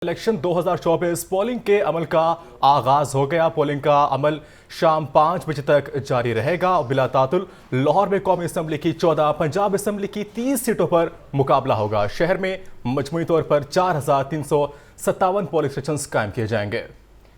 Election 2024 polling के अमल का आगाज हो गया। पोलिंग का अमल शाम 5 बजे तक जारी रहेगा। बिला तातुल लाहौर में कौमी असम्बली की 14, पंजाब असम्बली की 30 सीटों पर मुकाबला होगा। शहर में मजमूई तौर पर 4,357 पोलिंग स्टेशन कायम किए जाएंगे,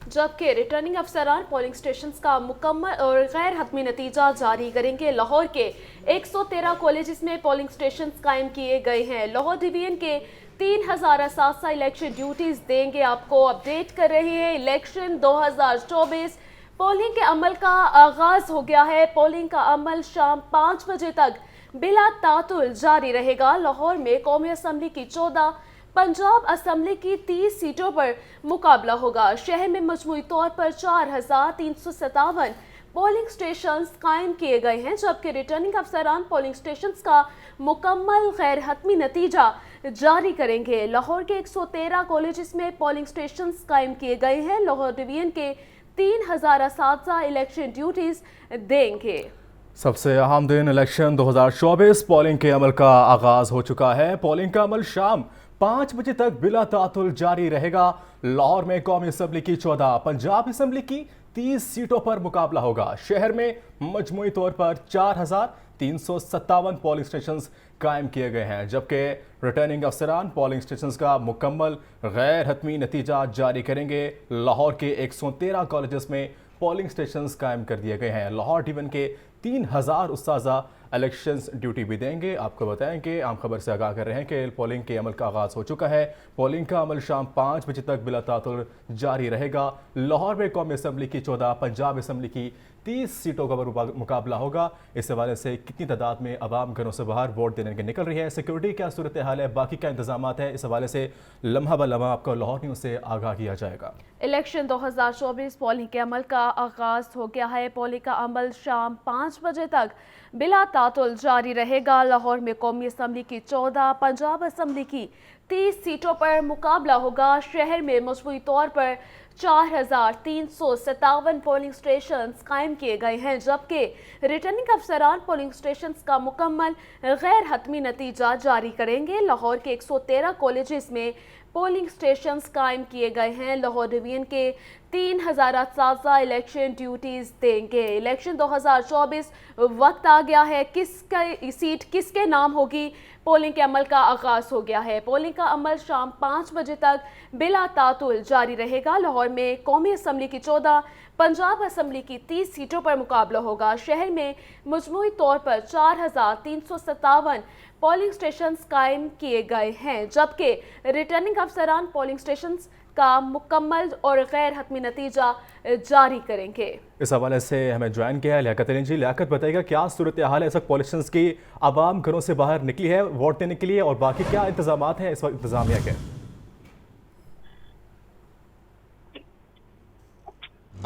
जबकि रिटर्निंग अफसरान पोलिंग स्टेशन का मुकम्मल और गैर हतमी नतीजा जारी करेंगे। लाहौर के 113 कॉलेज में पोलिंग स्टेशन कायम किए गए हैं। लाहौर डिवीजन के 3,000 असासा इलेक्शन ड्यूटीज देंगे। आपको अपडेट कर रहे हैं। इलेक्शन 2024 पोलिंग के अमल का आगाज हो गया है। पोलिंग का अमल शाम 5 बजे तक बिला तातुल जारी रहेगा। लाहौर में कौमी असम्बली की 14, पंजाब असम्बली की 30 सीटों पर मुकाबला होगा। शहर में मजमूई तौर पर 4,357 पोलिंग स्टेशन कायम किए गए हैं, जबकि रिटर्निंग अफसरान पोलिंग स्टेशन का मुकम्मल गैर हतमी नतीजा जारी करेंगे। लाहौर के 113 कॉलेज में पोलिंग स्टेशन कायम किए गए हैं। लाहौर डिवीजन के 3,000 असातिज़ा इलेक्शन ड्यूटीज देंगे। सबसे अहम दिन इलेक्शन 2024 पोलिंग के अमल का आगाज हो चुका है। पोलिंग का अमल शाम 5 बजे तक बिला तातुल जारी रहेगा। लाहौर में कौमी असम्बली की 14, पंजाब असम्बली की 30 सीटों पर मुकाबला होगा। शहर में मजमूई तौर पर 4,357 पोलिंग स्टेशन कायम किए गए हैं, जबकि रिटर्निंग अफसरान पोलिंग स्टेशन का मुकम्मल गैर हतमी नतीजा जारी करेंगे। लाहौर के 113 कॉलेज में पोलिंग स्टेशन कायम कर दिए गए हैं। लाहौर डिवीजन के 3,000 उस्ताज़ा इलेक्शन ड्यूटी भी देंगे। आपको बताएं कि आम खबर से आगाह कर रहे हैं कि पोलिंग के अमल का आगाज़ हो चुका है। पोलिंग का अमल शाम 5 बजे तक बिला तातुल जारी रहेगा। लाहौर में कौमी असम्बली की 14, पंजाब असम्बली की 30 सीटों का मुकाबला होगा। इस हवाले से कितनी तादाद में अवाम घरों से बाहर वोट देने के निकल रही है, सिक्योरिटी क्या सूरत हाल है, बाकी क्या इंतजाम है, इस हवाले से लम्हा ब लम्हा आपको लाहौर न्यूज़ से आगाह किया जाएगा। इलेक्शन 2024 पोलिंग के अमल का आगाज हो गया है। पोलिंग का अमल शाम 5 बजे तक बिला तातुल जारी रहेगा। लाहौर में कौमी असम्बली की 14, पंजाब असम्बली की 30 सीटों पर मुकाबला होगा। शहर में मजमूई तौर पर 4,357 पोलिंग स्टेशन कायम किए गए हैं, जबकि रिटर्निंग अफसरान पोलिंग स्टेशन का मुकम्मल गैर हतमी नतीजा जारी करेंगे। लाहौर के 113 कॉलेज में पोलिंग स्टेशन कायम किए गए हैं। लाहौर डिवीजन के 3,000 असातिज़ा इलेक्शन ड्यूटीज देंगे। इलेक्शन 2024 वक्त आ गया है, किसका सीट किसके नाम होगी, पोलिंग के अमल का आगाज हो गया है। पोलिंग का अमल शाम 5 बजे तक बिला तातुल जारी रहेगा। लाहौर में कौमी असम्बली की 14, पंजाब असम्बली की 30 सीटों पर मुकाबला होगा। शहर में मजमूई तौर पर 4,357 पोलिंग स्टेशन कायम किए गए हैं, जबकि रिटर्निंग अफसरान पोलिंग स्टेशन का मुकम्मल और गैर हतमी नतीजा जारी करेंगे। इस हवाले से हमें ज्वाइन किया है लियाकत अली जी। लियाकत बताइएगा क्या सूरत हाल है इस वक्त पॉलिटिशियंस की, आवाम घरों से बाहर निकली है वोट देने के लिए, और बाकी क्या इंतजाम हैं इस वक्त इंतजामिया के?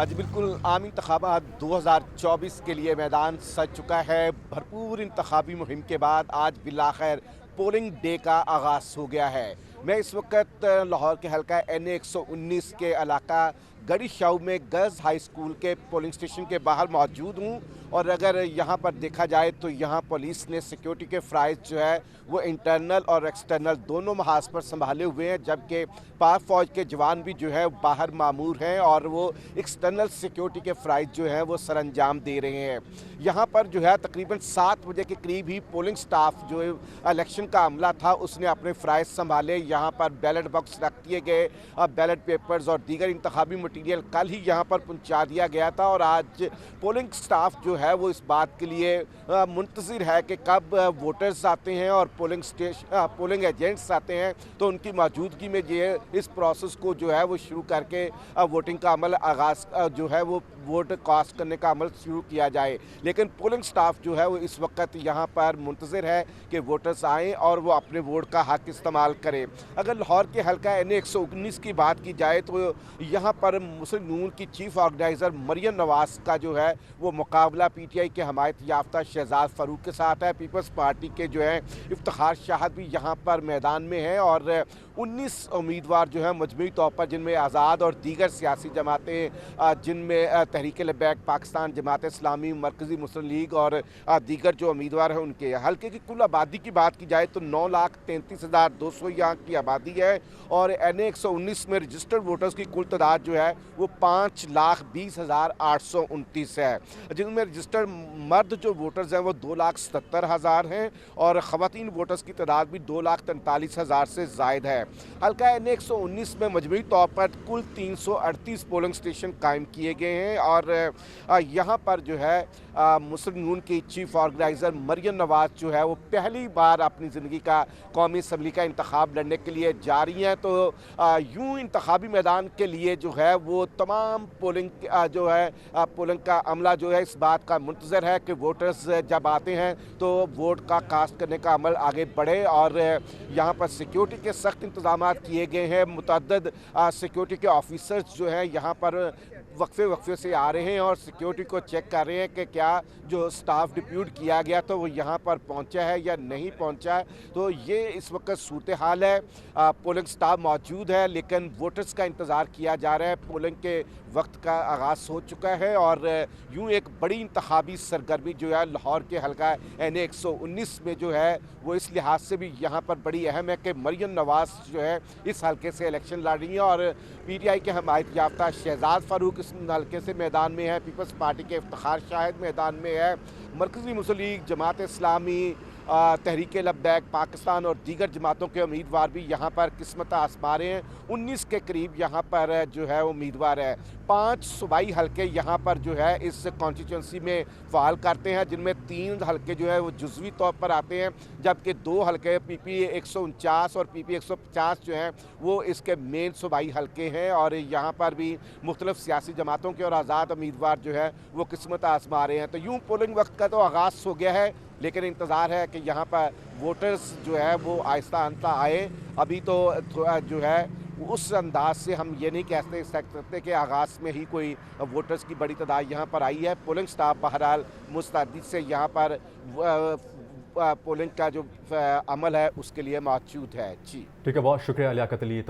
आज बिल्कुल आम इंतखाबात 2024 के लिए मैदान सज चुका है। भरपूर इंतखाबी मुहिम के बाद आज बिलाखैर पोलिंग डे का आगाज़ हो गया है। मैं इस वक्त लाहौर के हल्का NA 119 के इलाका गड़ी शाऊ में गर्ल्स हाई स्कूल के पोलिंग स्टेशन के बाहर मौजूद हूँ, और अगर यहाँ पर देखा जाए तो यहाँ पुलिस ने सिक्योरिटी के फ़राइज़ जो है वो इंटरनल और एक्सटर्नल दोनों महाज पर संभाले हुए हैं, जबकि पाक फ़ौज के जवान भी जो है बाहर मामूर हैं और वो एक्सटर्नल सिक्योरिटी के फ़राइज़ जो हैं वो सरअंजाम दे रहे हैं। यहाँ पर जो है तकरीबन 7 बजे के करीब ही पोलिंग स्टाफ जो इलेक्शन का अमला था उसने अपने फ़राइज़ संभाले। यहाँ पर बैलेट बॉक्स रख दिए गए, बैलेट पेपर्स और दीगर इंतखाबी मटीरियल कल ही यहाँ पर पहुँचा दिया गया था, और आज पोलिंग स्टाफ जो है वो इस बात के लिए मुंतज़िर है कि कब वोटर्स आते हैं और पोलिंग एजेंट्स आते हैं तो उनकी मौजूदगी में ये इस प्रोसेस को जो है वो शुरू करके वोटिंग का अमल आगाज़ जो है वो वोट कास्ट करने का अमल शुरू किया जाए। लेकिन पोलिंग स्टाफ जो है वो इस वक्त यहाँ पर मुंतज़िर है कि वोटर्स आएँ और वो अपने वोट का हक इस्तेमाल करें। अगर लाहौर के हल्का NA 119 की बात की जाए तो यहाँ पर मुस्लिम नून की चीफ ऑर्गेनाइज़र मरियम नवाज़ का जो है वो मुकाबला PTI के हमायत याफ्ता शहजाद फ़ारूक के साथ है। पीपल्स पार्टी के जो है इफ्तिखार शाहद भी यहाँ पर मैदान में है, और 19 उम्मीदवार जो है मजमूई तौर पर, जिनमें आज़ाद और दीगर सियासी जमातें, जिनमें तहरीक लिबाक पाकिस्तान, जमात इस्लामी, मरकज़ी मुस्लिम लीग और दीगर जो उम्मीदवार हैं उनके। हल्के की कुल आबादी की बात की जाए तो 9,33,200 यहाँ की आबादी है और NA 119 में रजिस्टर्ड वोटर्स की कुल तादाद जो है वो 5,20,829 है, जिनमें रजिस्टर्ड मर्द जो वोटर्स हैं वो 2,77,000 हैं और ख़वातीन वोटर्स की तादाद भी 2,43,000 से ज़ायद है। हल्का NA 119 में मजमूई तौर पर कुल 338 पोलिंग स्टेशन कायम किए गए हैं और यहाँ पर जो है मुस्लिम यूनियन की चीफ ऑर्गेनाइज़र मरियम नवाज़ जो है वो पहली बार अपनी ज़िंदगी का कौमी असम्बली का इंतखाब लड़ने के लिए जा रही हैं। तो यूँ इंतखाबी मैदान के लिए जो है वो तमाम पोलिंग जो है पोलिंग का अमला जो है इस बात का मुंतज़र है कि वोटर्स जब आते हैं तो वोट का कास्ट करने का अमल आगे बढ़े और यहाँ पर सिक्योरिटी के सख्त इंतजाम किए गए हैं। मुतअद्दिद सिक्योरिटी के ऑफिसर्स जो हैं यहाँ पर वक्फे से आ रहे हैं और सिक्योरिटी को चेक कर रहे हैं कि क्या जो स्टाफ डिप्यूट किया गया तो वो यहाँ पर पहुँचा है या नहीं पहुँचा है। तो ये इस वक्त सूरत हाल है। पोलिंग स्टाफ मौजूद है लेकिन वोटर्स का इंतज़ार किया जा रहा है। पोलिंग के वक्त का आगाज़ हो चुका है और यूँ एक बड़ी इंतखाबी सरगर्मी जो है लाहौर के हल्का NA 119 में जो है वो इस लिहाज से भी यहाँ पर बड़ी अहम है कि मरियम नवाज़ जो है इस हल्के से इलेक्शन लड़ रही हैं और PTI के हमायत याफ्ता शहजाद फ़ारूक इस हल्के से मैदान में है, पीपल्स पार्टी के इफ्तिखार शाहिद मैदान में है, मरकज़ी मुस्लिम लीग, जमात इस्लामी, तहरीक लिबाक पाकिस्तान और दीगर जमातों के उम्मीदवार भी यहाँ पर किस्मत आज़मा रहे हैं। 19 के करीब यहाँ पर जो है उम्मीदवार है। 5 सूबाई हल्के यहाँ पर जो है इस कॉन्स्टिट्यूंसी में फ़ाल करते हैं, जिनमें 3 हल्के जो है वो जुज़वी तौर पर आते हैं, जबकि 2 हल्के PP 149 और PP 150 जो हैं वो इसके मेन सूबाई हल्के हैं और यहाँ पर भी मुख्तलिफ सियासी जमातों के और आज़ाद उम्मीदवार जो है वो किस्मत आज़मा रहे हैं। तो यूँ पोलिंग वक्त का तो आगाज़ हो गया है लेकिन इंतज़ार है कि यहाँ पर वोटर्स जो है वो आहिस्ता आहिस्ता आए। अभी तो थोड़ा जो है उस अंदाज से हम ये नहीं कह सकते कि आगाज़ में ही कोई वोटर्स की बड़ी तादाद यहाँ पर आई है। पोलिंग स्टाफ बहरहाल मुस्तैदी से यहाँ पर पोलिंग का जो अमल है उसके लिए मौजूद है। जी ठीक है, बहुत शुक्रिया लियाकत अली।